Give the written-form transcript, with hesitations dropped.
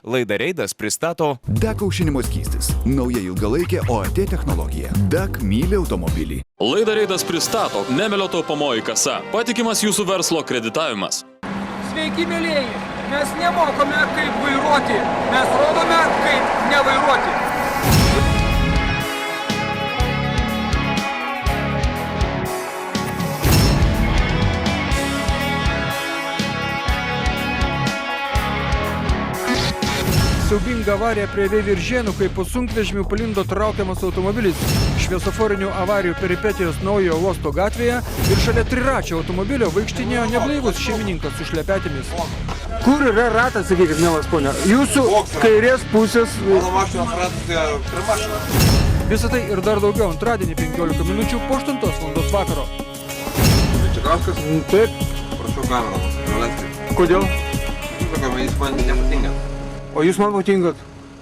Laida Reidas pristato DAK aušinimo skystis. Nauja ilgalaikė OAT technologija. DAK myli automobilį. Laida Reidas pristato Nemelio taupomoji kasa. Patikimas jūsų verslo kreditavimas. Sveiki, mėlėjai! Mes nemokome, kaip vairuoti. Mes rodome, kaip nevairuoti. Siaubinga avarija prie Veiviržėnų, kai po sunkvežimių palindo traukiamas automobilis. Šviesoforinių avarijų peripetijos Naujojo uosto gatvėje ir šalia triračio automobilio vaikštinėjo neblaivus šeimininkas su šlepetėmis. Kur yra ratas, sakykit, mielas ponia? Jūsų kairės pusės... Mano mašinos ratas prie mašinos. Visą tai ir dar daugiau antradienį 15 minučių po 8 valandos vakaro. Čekauskas? Taip. Prašau kamerą, praleiskit. Kodėl? Jis man nepatinka. O jūs man patinkat?